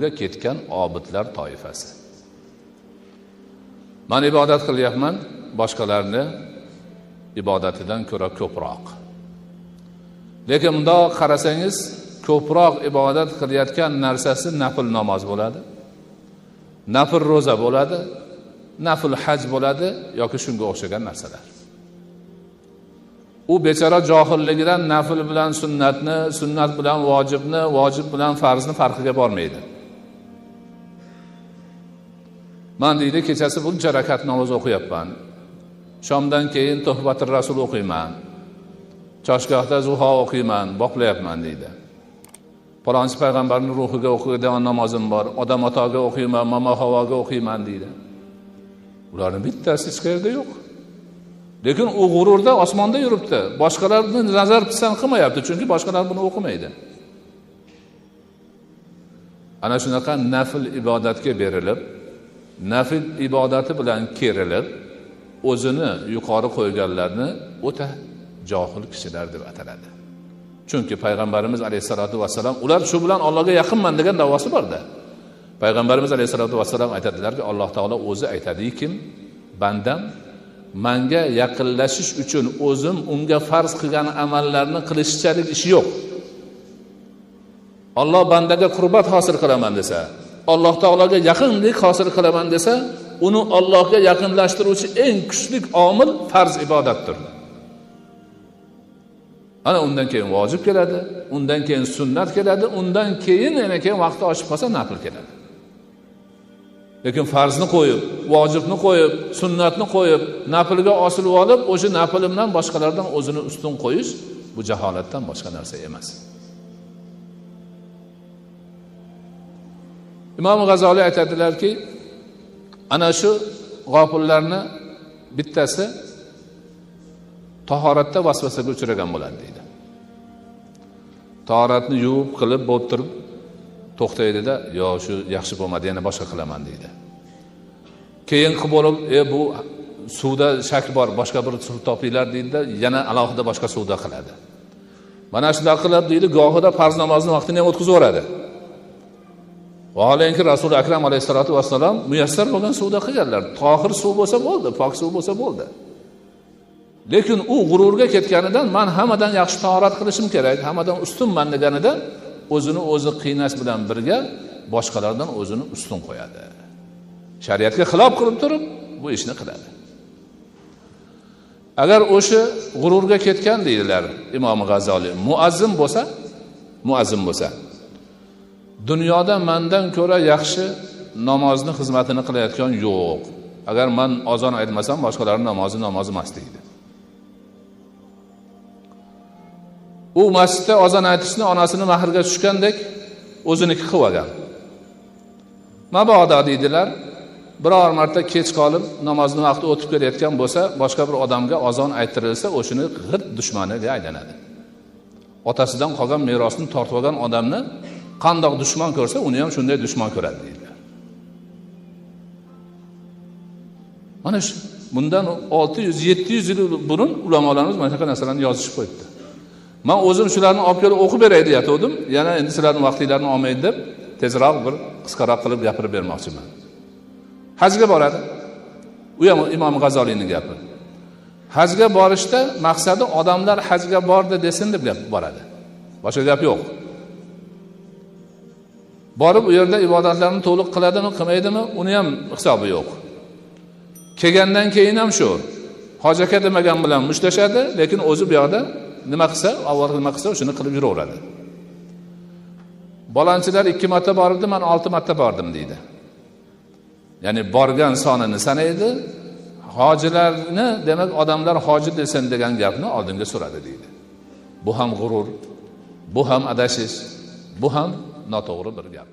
g'ururga ketgan obidlar toifasi. Men ibodat qilyapman, boshqalarni ibodatidan ko'ra ko'proq. Lekin bundoq qarasangiz, ko'proq ibodat qilayotgan narsasi nafl namoz bo'ladi, nafl roza bo'ladi, nafl haj bo'ladi yoki shunga o'xshagan narsalar. U bechora johilligidan nafl bilan sunnatni, sunnat bilan vojibni, vojib bilan farzni farqiga bormaydi. Men deydi, kechasi buncha rakat namoz o'qiyapman. Shomdan keyin Tuhfatur Rasul o'qiyman. Choshgohda zuho o'qiyman, boqlayapman deydi. Palonchi payg'ambarning ruhiga o'qiydigan namozim bor. Odam atoga o'qiyman, mamo havoga o'qiyman deydi. Ularning bittasi hech qayerda yo'q. Lekin u g'ururda osmonda yuribdi. Boshqalarni nazar pisand qilmayapti, chunki boshqalar buni o'qimaydi. Ana shunaqa nafl ibodatga berilib, nafl ibodati bilan kerilib, o'zini yuqori qo'yganlarni o'ta johil kishilar deb ataladi. Chunki payg'ambarimiz alayhisolatu vassalam ular shu bilan Allohga yaqinman degan da'vosi bor-da. Payg'ambarimiz alayhisolatu vassalam aytadilarki, Alloh taolo o'zi aytadiki, bandam menga yaqinlashish uchun o'zim unga farz qilgan amallarni qilishchalik ishi yo'q. Alloh bandaga qurbat hosil qilaman desa, Alloh taologa yaqinlik hosil qilaman desa, uni Allohga yaqinlashtiruvchi eng kuchli omil farz ibodatdir. Ana undan keyin vojib keladi, undan keyin sunnat keladi, undan keyin vaqti oshib qolsa nafl keladi. Lekin farzni qo'yib, vojibni qo'yib, sunnatni qo'yib, naflga osilib olib, o'sha nafl bilan boshqalardan o'zini ustun qo'yish bu jaholatdan boshqa narsa emas. Imom G'azoliy aytadilarki, ana shu g'ofillarni bittasi tahoratda vasvasaga uchragan bo'ladi deydi. Tahoratni yuvib qilib bo'ttirib to'xtaydida, yo shu yaxshi bo'lmadi, yana boshqa qilaman deydi. Keyin qilib bo'lib, bu suvda shak bor, boshqa bir suv topinglar deydi-da, yana alohida boshqa suvda qiladi. Mana shunday qilib deydi, gohida farz namozni vaqtini ham o'tkazib yuboradi. Vaholanki Rasul akram alayhisolatu vassalam muyassar bo'lgan suvda qilganlar. Tohir suv bo'lsa bo'ldi, pok suv bo'lsa bo'ldi. Lekin u g'ururga ketganidan men hammadan yaxshi tahorat qilishim kerak, hammadan ustunman deganida o'zini o'zi qiynash bilan birga boshqalardan o'zini ustun qo'yadi. Shariatga xilof qilib turib bu ishni qiladi. Agar o'sha g'ururga ketgan deydilar Imom G'azoliy, muazzin bo'lsa, dunyoda mendan ko'ra yaxshi namozni xizmatini qilayotgan yo'q. Agar men azon aytmasam, boshqalarning namozi emas deydi. U masjidda azon aytishni onasini mahrga tushgandek o'ziniki qilib olgan. Mabodo deydilar, biror marta kech qolib namozning vaqti o'tib kelayotgan bo'lsa, boshqa bir odamga azon aytirilsa, o'shini g'irt dushmaniga aylanadi. Otasidan qolgan merosni tortib olgan odamni qandoq dushman ko'rsa, uni ham shunday dushman ko'radi deydilar. Mana shu bundan 600-700 yil burun ulamolarimiz mana shunaqa narsalarni yozishib qo'yibdi. Men o'zim shularni olib kelib o'qib beray deyotgandim. Yana endi sizlarning vaqtinglarni olmaydi deb tezroq bir qisqaroq qilib gapirib bermoqchiman. Hajga boradi. U ham Imom G'azoliyning gapi. Hajga borishda maqsadi odamlar hajga bordi desin deb boradi. Boshqa gap yo'q. Borib u yerda ibodatlarni to'liq qiladimi, qilmaydimi, uni ham hisobi yo'q. Kelgandan keyin ham shu. Hoj aka demagan bilan mushtashadi, lekin o'zi bu yoqda nima qilsa, avval nima qilsa, shuni qilib yuraveradi. Balonchilar 2 marta bordi, men 6 marta bordim deydi. Ya'ni borgan sonini sanaydi, hojilarni, demak odamlar hoji desin degan gapni oldinga suradi deydi. Bu ham g'urur, bu ham adashish, bu ham noto'g'ri bir gap.